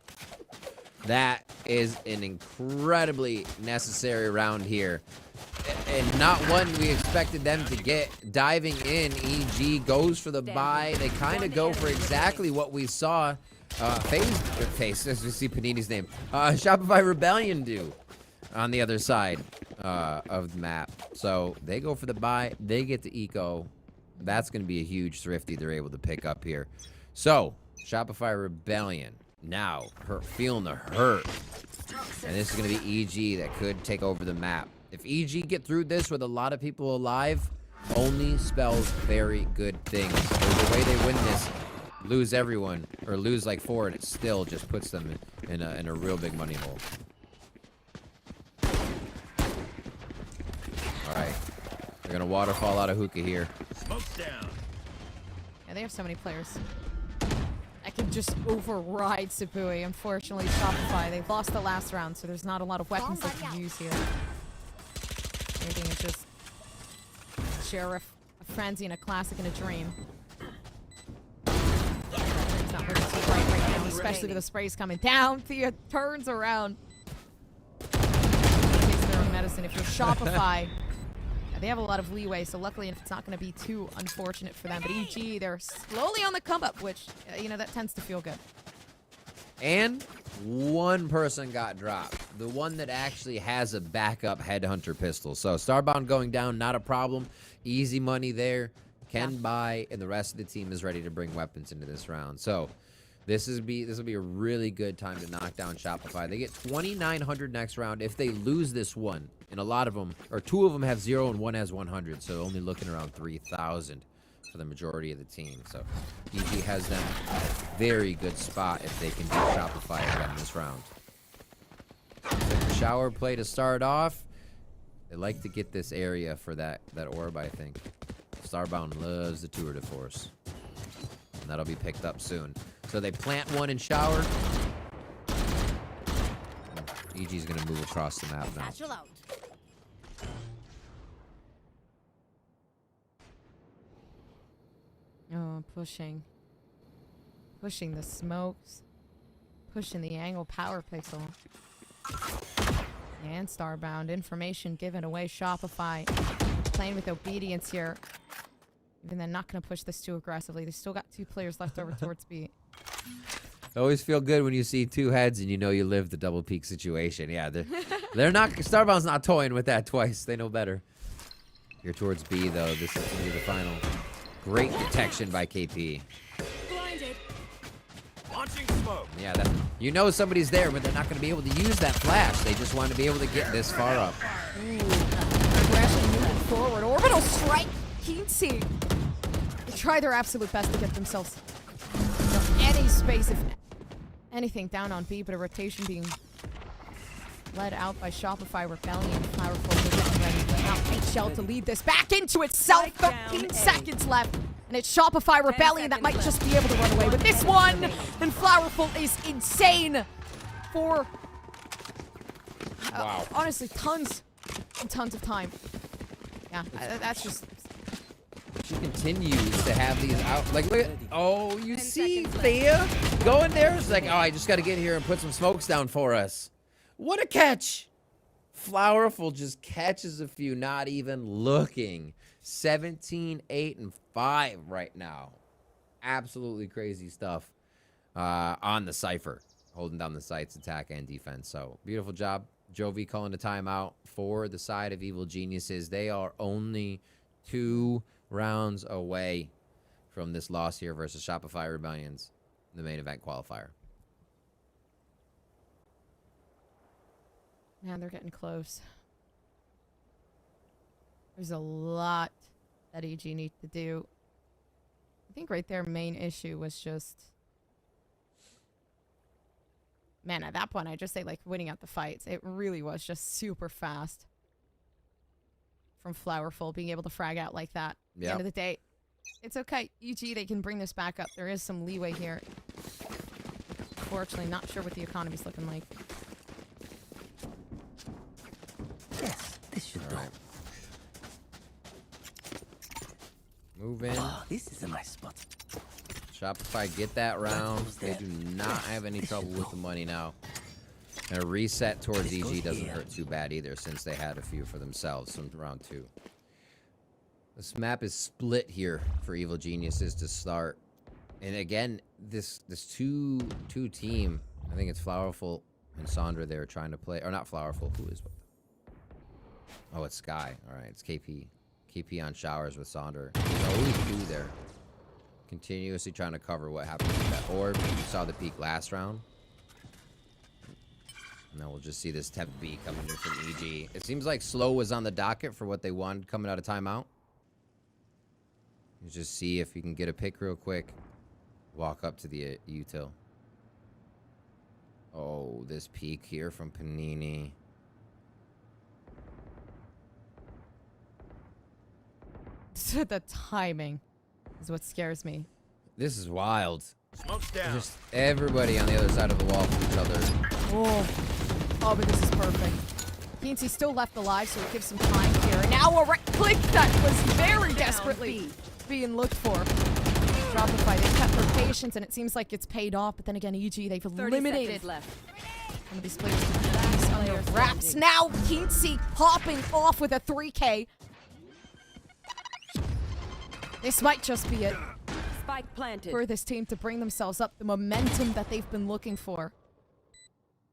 That is an incredibly necessary round here. And not one we expected them to get. Diving in, EG goes for the buy. They kind of go for exactly what we saw Face, as we see Panini's name, Shopify Rebellion do on the other side of the map. So they go for the buy. They get the eco. That's going to be a huge thrifty they're able to pick up here. So Shopify Rebellion now feeling the hurt. And this is going to be EG that could take over the map. If EG get through this with a lot of people alive, only spells very good things. The way they win this, lose everyone, or lose like 4, and it still just puts them in a real big money hole. All right, they're gonna waterfall out of hookah here. Smoke's down. Yeah, they have so many players. I can just override Sabui. Unfortunately, Shopify, they've lost the last round, so there's not a lot of weapons they can use here. Everything is just Sheriff, a frenzy, and a classic and a dream. It's not looking too bright right now, especially with the sprays coming down. Thea turns around. Takes their own medicine. If you're Shopify, they have a lot of leeway, so luckily it's not going to be too unfortunate for them. But EG, they're slowly on the come up, which, that tends to feel good. And one person got dropped. The one that actually has a backup headhunter pistol. So Starbound going down, not a problem. Easy money there. Can buy, and the rest of the team is ready to bring weapons into this round. So this will be a really good time to knock down Shopify. They get 2,900 next round if they lose this one. And a lot of them, or 2 of them have 0 and 1 has 100. So only looking around 3,000 for the majority of the team. So EG has them at a very good spot if they can beat Shopify again this round. Shower play to start off. They like to get this area for that orb, I think. Starbound loves the tour de force. And that'll be picked up soon. So they plant one in shower. EG's gonna move across the map now. Oh, pushing the smokes, pushing the angle power pixel. And Starbound, information given away. Shopify playing with obedience here. Even they're not going to push this too aggressively. They still got 2 players left over towards B. Always feel good when you see 2 heads and you know you lived the double peak situation. Yeah, they're not. Starbound's not toying with that twice. They know better. Here towards B though. This is going to be the final. Great detection by KP. Blinded. Launching smoke. Yeah, somebody's there, but they're not going to be able to use that flash. They just want to be able to get this far up. Ooh. Aggression moving forward. Orbital strike. Keen see. They try their absolute best to get themselves any space, if anything, down on B, but a rotation being led out by Shopify Rebellion. Powerful getting ready. Now HL to lead this back into itself. 13 seconds left. And it's Shopify Rebellion that might just be able to run away with this one. And Flowerful is insane for, Wow. honestly, tons and tons of time. Yeah, that's just... She continues to have these out. Like, look at, oh, you see Thea going there? It's like, oh, I just got to get here and put some smokes down for us. What a catch. Flowerful just catches a few, not even looking. 17, 8, and 5 right now. Absolutely crazy stuff on the Cypher. Holding down the sites, attack, and defense. So, beautiful job. Jovi calling a timeout for the side of Evil Geniuses. They are only 2 rounds away from this loss here versus Shopify Rebellions, the main event qualifier. Man, they're getting close. There's a lot that EG need to do. I think right there, main issue was just... Man, at that point, I just say, like, winning out the fights. It really was just super fast. From Flowerful, being able to frag out like that. At the end of the day, it's okay. EG, they can bring this back up. There is some leeway here. Unfortunately, not sure what the economy's looking like. Yes, this should do. Move in. Oh, this is a nice spot. Shopify, get that round. They do not have any trouble with the money now. And a reset towards EG doesn't hurt too bad either, since they had a few for themselves from round 2. This map is split here for Evil Geniuses to start. And again, this two team, I think it's Flowerful and Sandra they're trying to play. Or not Flowerful, who is what? Oh, it's Sky. All right, it's KP. KP on showers with Sandra. There's always 2 there. Continuously trying to cover what happened with that orb. You saw the peak last round. Now we'll just see this temp B coming in from EG. It seems like slow was on the docket for what they wanted coming out of timeout. You just see if you can get a pick real quick. Walk up to the util. Oh, this peek here from Panini. The timing is what scares me. This is wild. Smoke's down. Just everybody on the other side of the wall from each other. Oh, but this is perfect. Keensey still left alive, so it gives some time here. And now a right click that was very desperately being looked for. Shopify, they've kept their patience, and it seems like it's paid off. But then again, EG, they've eliminated left. some of these players. On the wraps. Now Keensey popping off with a 3K. This might just be it Spike planted. for this team to bring themselves up. The momentum that they've been looking for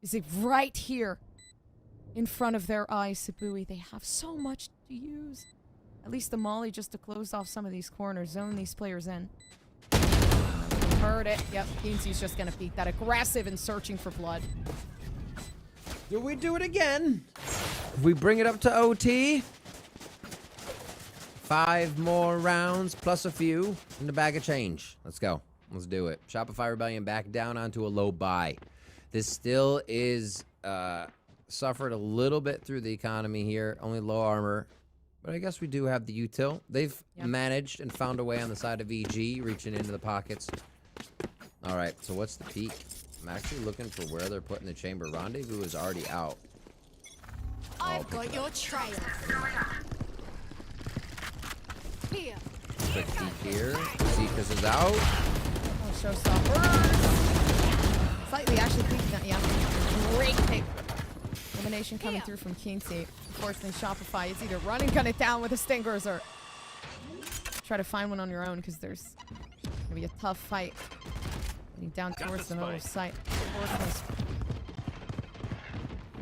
is it right here in front of their eyes. Sabui, they have so much to use. At least the molly just to close off some of these corners, zone these players in. Heard it. Yep, Keensey's just gonna peek that aggressive and searching for blood. Do we do it again? We bring it up to OT. 5 more rounds plus a few in the bag of change. Let's go. Let's do it. Shopify Rebellion back down onto a low buy. This still is suffered a little bit through the economy here. Only low armor. But I guess we do have the util. They've managed and found a way on the side of EG, reaching into the pockets. All right, so what's the peak? I'm actually looking for where they're putting the chamber. Rendezvous is already out. I've got your trail. Here. Quick peek here. Seekers is out. Oh, showstopper. Slightly actually peeking that, yeah. Great pick. Elimination coming through from Keensey. Unfortunately, Shopify is either running gun it down with the stingers or try to find one on your own because there's going to be a tough fight. Getting down towards the middle of site.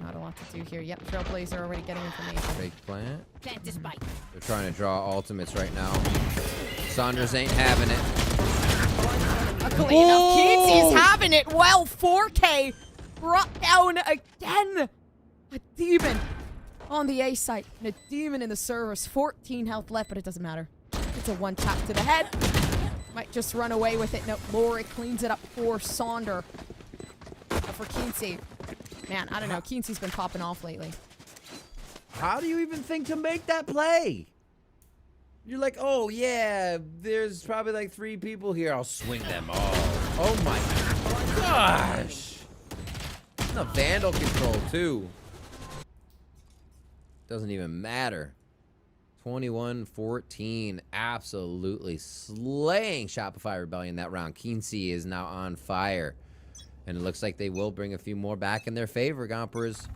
Not a lot to do here. Yep, Trailblazer already getting information. Fake plant. Plant this bite. They're trying to draw ultimates right now. Saunders ain't having it. Luckily enough, Keensey's having it. Well, 4K brought down again. A demon on the A site and a demon in the servers. 14 health left, but it doesn't matter. It's a 1 tap to the head. Might just run away with it. No, Lori cleans it up for Saunder. For Keensey. Man, I don't know. Keensy's been popping off lately. How do you even think to make that play? You're like, oh yeah, there's probably like 3 people here. I'll swing them all. Oh my gosh. The Vandal control too. Doesn't even matter. 21-14. Absolutely slaying Shopify Rebellion that round. Keensey is now on fire. And it looks like they will bring a few more back in their favor, Gompers.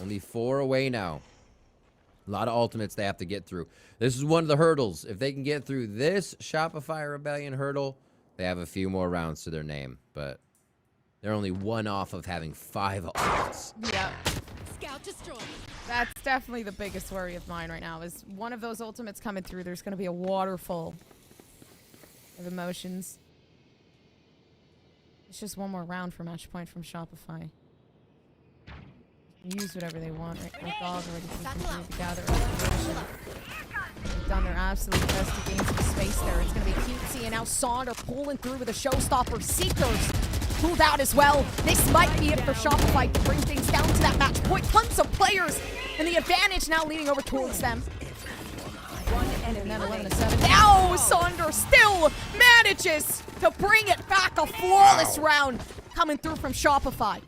Only 4 away now. A lot of ultimates they have to get through. This is one of the hurdles. If they can get through this Shopify Rebellion hurdle, they have a few more rounds to their name. But they're only 1 off of having 5 ultimates. Yeah. Scout destroyed. That's definitely the biggest worry of mine right now. Is one of those ultimates coming through, there's going to be a waterfall of emotions. It's just 1 more round for match point from Shopify. Use whatever they want. Right? My dog already continued to gather information. They've done their absolute best to gain some space there. It's going to be Keatsy and now Sonder pulling through with a showstopper. Seekers pulled out as well. This might be it for Shopify to bring things down to that match point. Tons of players and the advantage now leaning over towards them. And then 11-7. Now Sonder still manages to bring it back. A flawless round coming through from Shopify.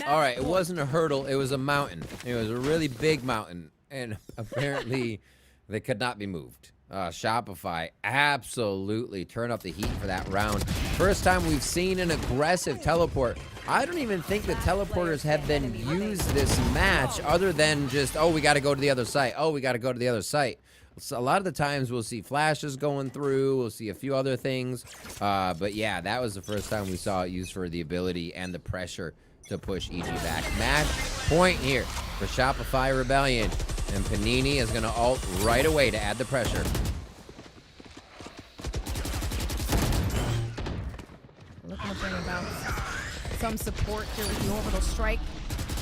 All right, it wasn't a hurdle. It was a mountain. It was a really big mountain. And apparently, they could not be moved. Shopify absolutely turned up the heat for that round. First time we've seen an aggressive teleport. I don't even think the teleporters have been used this match other than just, oh, we got to go to the other site. Oh, we got to go to the other site. So a lot of the times we'll see flashes going through. We'll see a few other things. But yeah, that was the first time we saw it used for the ability and the pressure to push EG back. Match point here for Shopify Rebellion. And Panini is going to ult right away to add the pressure. Looking to bring about some support here with the orbital strike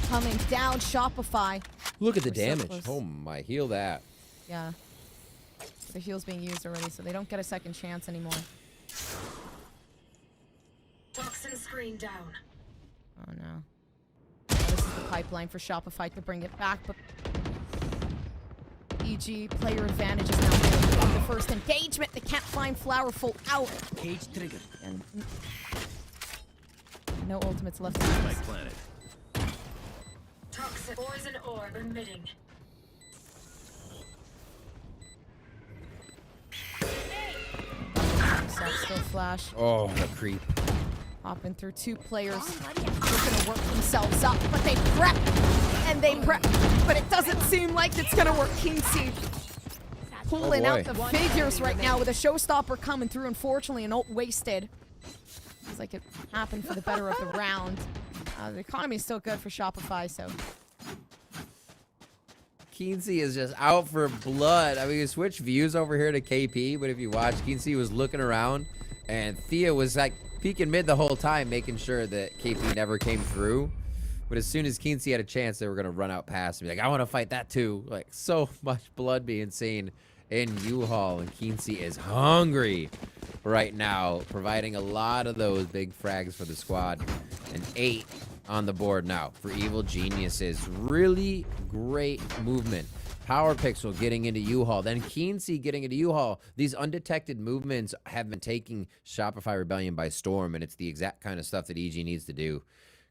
coming down. Shopify. Look at the We're so damage. close. Oh my, heal that. Yeah. The heal's being used already, so they don't get a second chance anymore. Toxin screen down. Oh no. This is the pipeline for Shopify to bring it back, but EG player advantage is now here on the first engagement. They can't find Flowerful out. Cage triggered. And no ultimates left. My planet. Toxic poison orb emitting. Still flash. Oh, the creep. Hopping through 2 players. Looking to work themselves up, but they prep. And they prep. But it doesn't seem like it's going to work. Keensey pulling out the figures right now with a showstopper coming through. Unfortunately, an ult wasted. Seems like it happened for the better of the round. The economy is still good for Shopify, so... Keensey is just out for blood. I mean, you switch views over here to KP, but if you watch, Keensey was looking around, and Thea was like peeking mid the whole time, making sure that KP never came through. But as soon as Keensey had a chance, they were going to run out past and be like, I want to fight that too. Like, so much blood being seen in U-Haul, and Keensey is hungry right now, providing a lot of those big frags for the squad. And 8 on the board now for Evil Geniuses. Really great movement. Power Pixel getting into U-Haul, then Keensey getting into U-Haul. These undetected movements have been taking Shopify Rebellion by storm, and it's the exact kind of stuff that EG needs to do,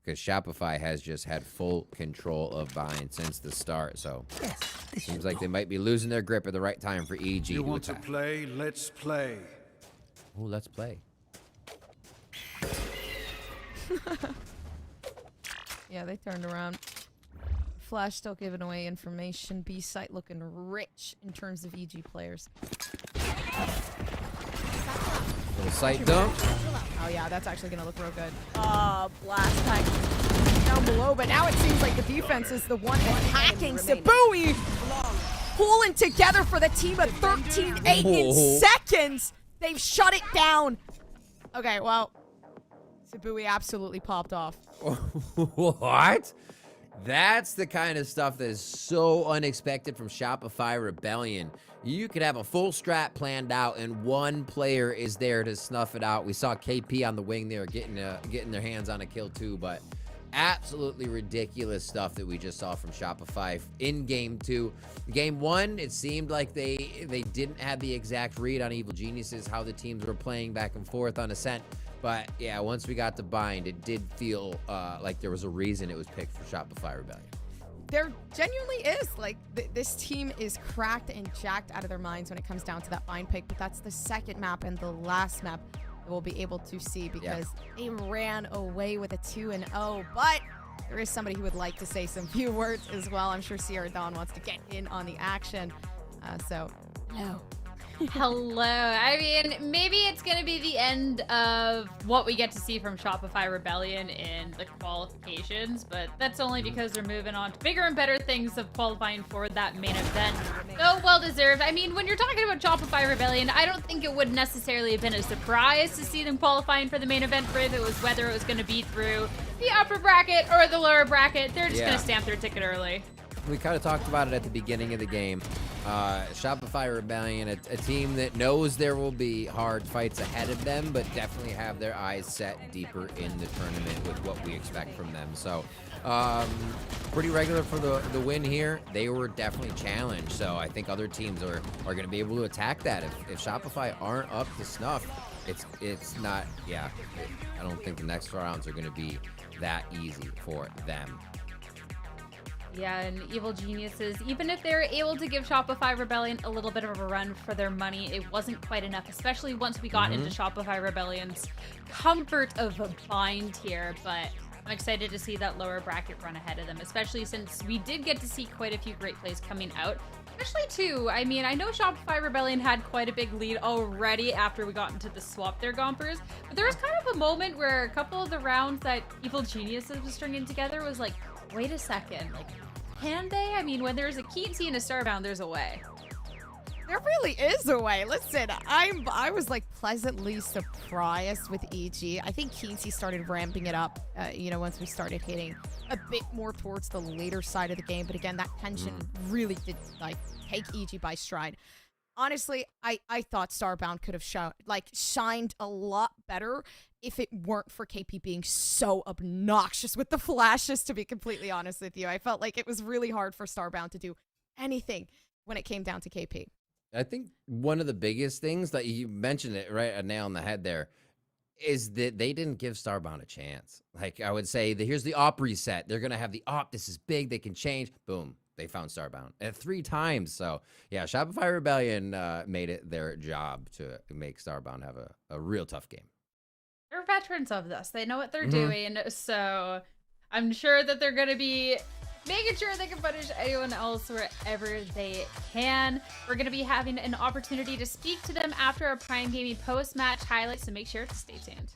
because Shopify has just had full control of Vine since the start. So seems like they might be losing their grip at the right time for EG. You want to play? Let's play. Oh, let's play. Yeah, they turned around. Flash still giving away information. B site looking rich in terms of EG players. Little sight dump. Oh yeah, that's actually gonna look real good. Blast pack down below, but now it seems like the defense is the one attacking. Sabui pulling together for the team of 13-8 in seconds. They've shut it down. Okay, well, Sabui absolutely popped off. What? That's the kind of stuff that is so unexpected from Shopify Rebellion. You could have a full strat planned out, and one player is there to snuff it out. We saw KP on the wing there getting their hands on a kill too, but absolutely ridiculous stuff that we just saw from Shopify in game 2. Game 1, it seemed like they didn't have the exact read on Evil Geniuses, how the teams were playing back and forth on Ascent. But yeah, once we got to Bind, it did feel like there was a reason it was picked for Shopify Rebellion. There genuinely is. Like, this team is cracked and jacked out of their minds when it comes down to that Bind pick, but that's the second map and the last map that we'll be able to see, because they ran away with a 2-0. But there is somebody who would like to say some few words as well. I'm sure Sierra Dawn wants to get in on the action. So, no. Hello. I mean, maybe it's going to be the end of what we get to see from Shopify Rebellion in the qualifications, but that's only because they're moving on to bigger and better things of qualifying for that main event. So well deserved. I mean, when you're talking about Shopify Rebellion, I don't think it would necessarily have been a surprise to see them qualifying for the main event, for if it was whether it was going to be through the upper bracket or the lower bracket. They're just going to stamp their ticket early. We kind of talked about it at the beginning of the game. Shopify Rebellion, a team that knows there will be hard fights ahead of them, but definitely have their eyes set deeper in the tournament with what we expect from them. So pretty regular for the win here. They were definitely challenged, so I think other teams are going to be able to attack that. If Shopify aren't up to snuff, it's not, I don't think the next rounds are going to be that easy for them. Yeah, and Evil Geniuses, even if they were able to give Shopify Rebellion a little bit of a run for their money, it wasn't quite enough, especially once we got into Shopify Rebellion's comfort of a bind here. But I'm excited to see that lower bracket run ahead of them, especially since we did get to see quite a few great plays coming out. Especially too, I mean, I know Shopify Rebellion had quite a big lead already after we got into the swap their Gompers, but there was kind of a moment where a couple of the rounds that Evil Geniuses was stringing together was like, wait a second, like, can they? I mean, when there's a Keatsy and a Starbound, there's a way. There really is a way. Listen, I was like pleasantly surprised with EG. I think Keatsy started ramping it up, once we started hitting a bit more towards the later side of the game. But again, that tension really did like take EG by stride. Honestly, I thought Starbound could have shined a lot better if it weren't for KP being so obnoxious with the flashes, to be completely honest with you. I felt like it was really hard for Starbound to do anything when it came down to KP. I think one of the biggest things that you mentioned it, right, a nail on the head there, is that they didn't give Starbound a chance. Like, I would say, here's the op reset. They're going to have the op. This is big. They can change. Boom. They found Starbound 3 times. So, yeah, Shopify Rebellion made it their job to make Starbound have a real tough game. They're veterans of this. They know what they're doing. So I'm sure that they're going to be making sure they can punish anyone else wherever they can. We're going to be having an opportunity to speak to them after our Prime Gaming post-match highlights, so make sure to stay tuned.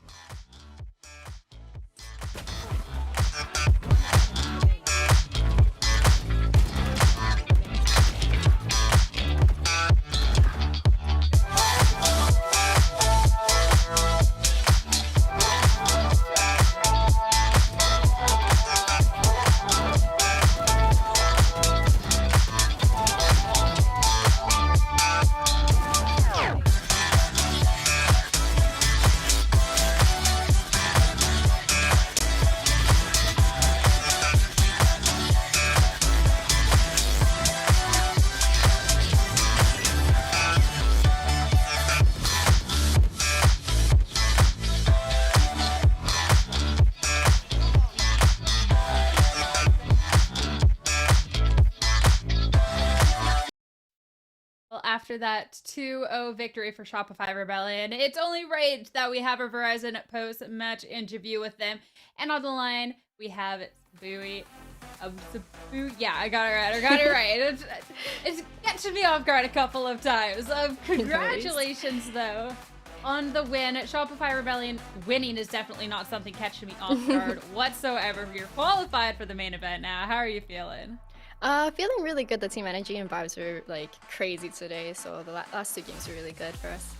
After that 2-0 victory for Shopify Rebellion, it's only right that we have a Verizon post-match interview with them. And on the line, we have Sabui. Yeah, I got it right. It's catching me off guard a couple of times. Congratulations, though, on the win. Shopify Rebellion winning is definitely not something catching me off guard whatsoever. You're qualified for the main event now. How are you feeling? Feeling really good. The team energy and vibes were like crazy today, so the last 2 games were really good for us.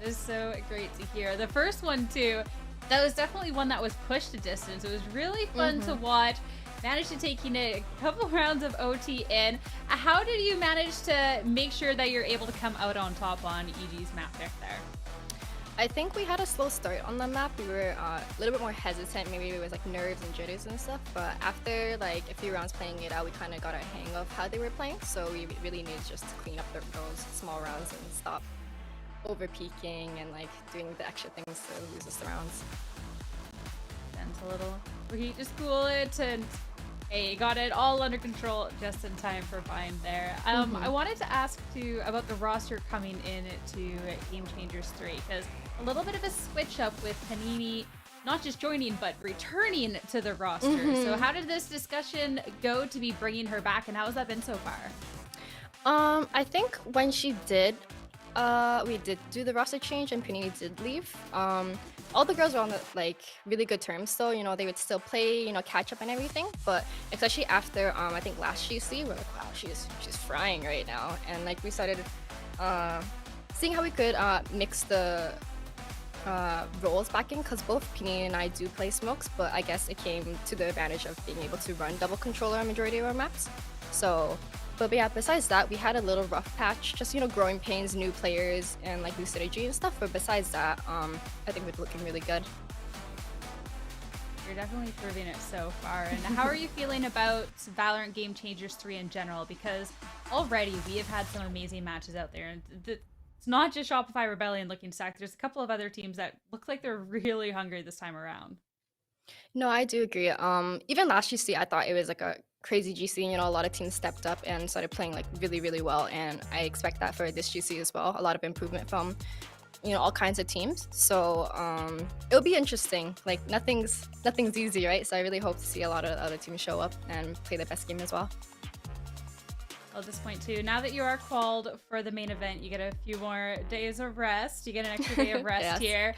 It was so great to hear. The first one too, that was definitely one that was pushed to distance. It was really fun to watch. Managed to take a couple rounds of OT in. How did you manage to make sure that you're able to come out on top on EG's map pick there? I think we had a slow start on the map. We were a little bit more hesitant. Maybe it was like nerves and jitters and stuff. But after like a few rounds playing it out, we kind of got our hang of how they were playing. So we really needed just to clean up those small rounds and stop over peaking and like doing the extra things to lose us the rounds. Sense a little heat to cool it, and hey, got it all under control just in time for Vine there. I wanted to ask too about the roster coming in to Game Changers 3, because a little bit of a switch up with Panini not just joining but returning to the roster. So how did this discussion go to be bringing her back, and how has that been so far? I think when she did, we did do the roster change and Panini did leave. All the girls were on the, like, really good terms still, you know, they would still play, you know, catch up and everything, but especially after, I think last GC, we're like, wow, she's frying right now, and like we started seeing how we could mix the roles back in, because both Panini and I do play smokes, but I guess it came to the advantage of being able to run double controller on majority of our maps. So, but yeah, besides that, we had a little rough patch, just, you know, growing pains, new players, and like new synergy and stuff. But besides that, I think we're looking really good. You're definitely proving it so far. And how are you feeling about Valorant Game Changers 3 in general? Because already we have had some amazing matches out there, and it's not just Shopify Rebellion looking stacked. There's a couple of other teams that look like they're really hungry this time around. No, I do agree. Even last GC, I thought it was like a crazy GC. You know, a lot of teams stepped up and started playing like really, really well, and I expect that for this GC as well. A lot of improvement from, you know, all kinds of teams. So it'll be interesting. Like nothing's easy, right? So I really hope to see a lot of other teams show up and play their best game as well. At this point too, now that you are called for the main event, you get a few more days of rest. You get an extra day of rest Yes. here.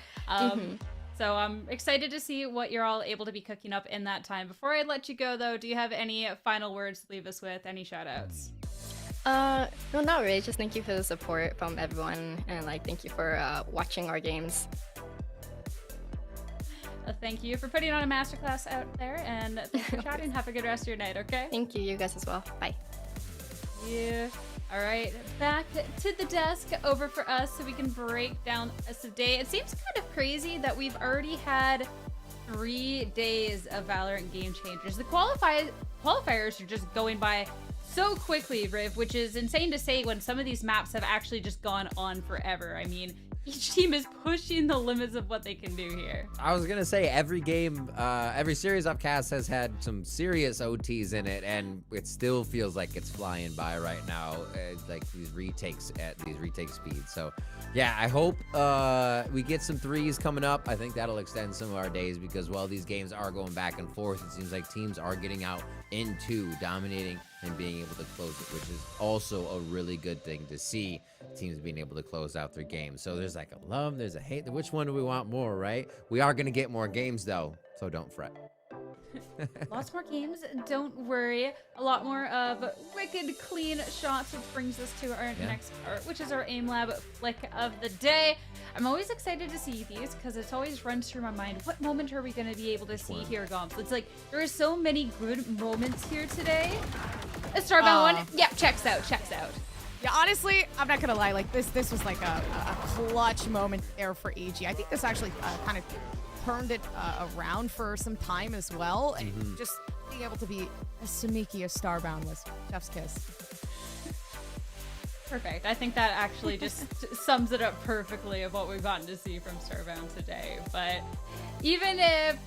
So I'm excited to see what you're all able to be cooking up in that time. Before I let you go though, do you have any final words to leave us with? Any shout outs? No, not really. Just thank you for the support from everyone, and like thank you for watching our games. Thank you for putting on a masterclass out there, and thanks for chatting. Have a good rest of your night, okay? Thank you, you guys as well. Bye. Yeah. All right, back to the desk, over for us so we can break down the day. It seems kind of crazy that we've already had 3 days of Valorant Game Changers. The qualifiers are just going by so quickly, Riv, which is insane to say when some of these maps have actually just gone on forever. I mean, each team is pushing the limits of what they can do here. I was gonna say every game, every series upcast has had some serious OTs in it, and it still feels like it's flying by right now. Like these retakes at these retake speeds. So, yeah, I hope we get some 3s coming up. I think that'll extend some of our days, because while these games are going back and forth, it seems like teams are getting out into dominating and being able to close it, which is also a really good thing to see, teams being able to close out their games. So there's like a love, there's a hate. Which one do we want more, right? We are going to get more games though, so don't fret. Lots more games, don't worry. A lot more of wicked clean shots, which brings us to our next part, which is our aim lab flick of the day. I'm always excited to see these because it always runs through my mind, what moment are we going to be able to see here, Gomps? It's like there are so many good moments here today. A Starbound one, yep, checks out. Yeah, honestly, I'm not gonna lie. Like this was like a clutch moment there for AG. I think this actually kind of turned it around for some time as well. And just being able to be as sneaky as Starbound was, chef's kiss. Perfect. I think that actually just sums it up perfectly of what we've gotten to see from Starbound today. But even if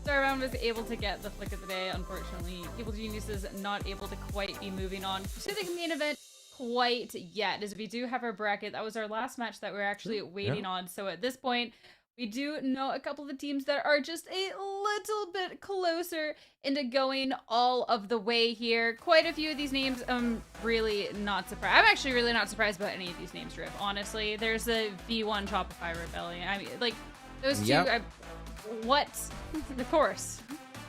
Starbound was able to get the flick of the day, unfortunately, Evil Genius is not able to quite be moving on to the main event quite yet, as we do have our bracket. That was our last match that we're actually waiting on. So at this point, we do know a couple of the teams that are just a little bit closer into going all of the way here. Quite a few of these names, I'm really not surprised. I'm actually really not surprised about any of these names, Rip. Honestly, there's a V1 Shopify Rebellion. I mean, like, those two, what? Of course.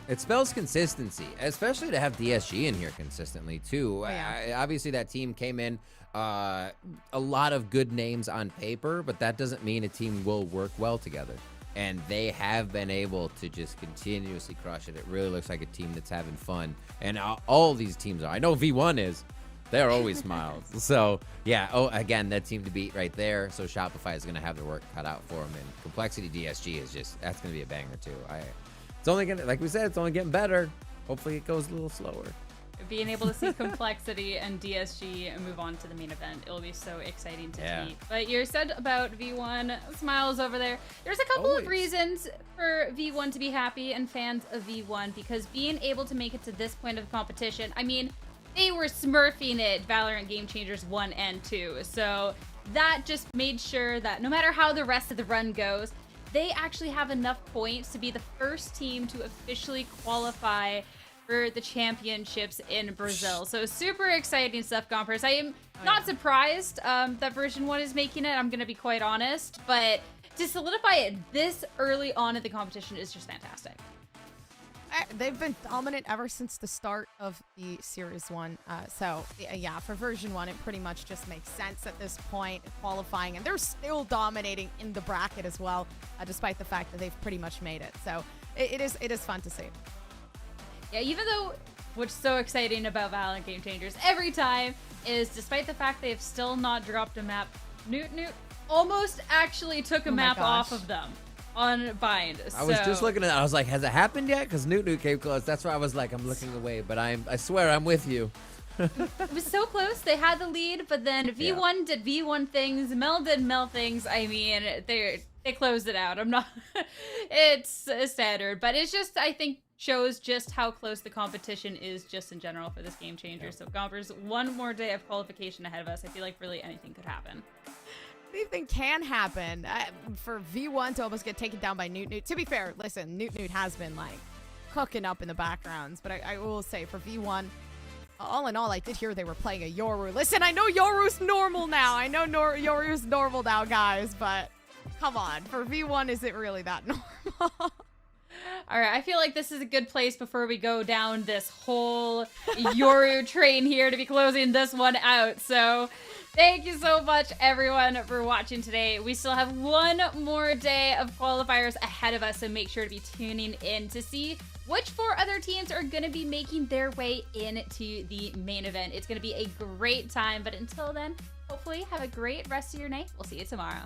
It spells consistency, especially to have DSG in here consistently, too. Yeah. Obviously, that team came in a lot of good names on paper, but that doesn't mean a team will work well together. And they have been able to just continuously crush it. It really looks like a team that's having fun. And all these teams are. I know V1 is, They're always smiles. So, yeah. Oh, again, that team to beat right there. So Shopify is going to have their work cut out for them. And Complexity DSG is just, that's going to be a banger too. It's only going to, like we said, it's only getting better. Hopefully it goes a little slower. Being able to see Complexity and DSG move on to the main event, it'll be so exciting to see. But you said about V1, smiles over there. There's a couple of reasons for V1 to be happy and fans of V1, because being able to make it to this point of the competition, I mean, they were smurfing it, Valorant Game Changers 1 and 2. So that just made sure that no matter how the rest of the run goes, they actually have enough points to be the first team to officially qualify for the championships in Brazil. So super exciting stuff, Gompers. I am not surprised that version 1 is making it, I'm gonna be quite honest, but to solidify it this early on in the competition is just fantastic. They've been dominant ever since the start of the Series 1. So, yeah, for version 1, it pretty much just makes sense at this point, qualifying. And they're still dominating in the bracket as well, despite the fact that they've pretty much made it. So, it is fun to see. Yeah, even though what's so exciting about Valorant Game Changers every time is, despite the fact they've still not dropped a map, Newt almost actually took a map off of them on Bind. I was just looking at it. I was like, has it happened yet? Because Newt came close. That's why I was like, I'm looking away. But I swear I'm with you. It was so close. They had the lead, but then V1 did V1 things. Mel did Mel things. I mean, they closed it out. I'm not... It's a standard. But it's just, I think, shows just how close the competition is just in general for this game changer. So Gompers, one more day of qualification ahead of us. I feel like really anything could happen. Anything can happen. For V1 to almost get taken down by Newt. To be fair, listen, Newt has been like cooking up in the backgrounds, but I will say for V1, all in all, I did hear they were playing a Yoru. Listen, I know Yoru's normal now. I know Yoru's normal now, guys, but come on. For V1, is it really that normal? All right, I feel like this is a good place before we go down this whole Yoru train here to be closing this one out. So thank you so much, everyone, for watching today. We still have one more day of qualifiers ahead of us, so make sure to be tuning in to see which 4 other teams are going to be making their way into the main event. It's going to be a great time, but until then, hopefully have a great rest of your night. We'll see you tomorrow.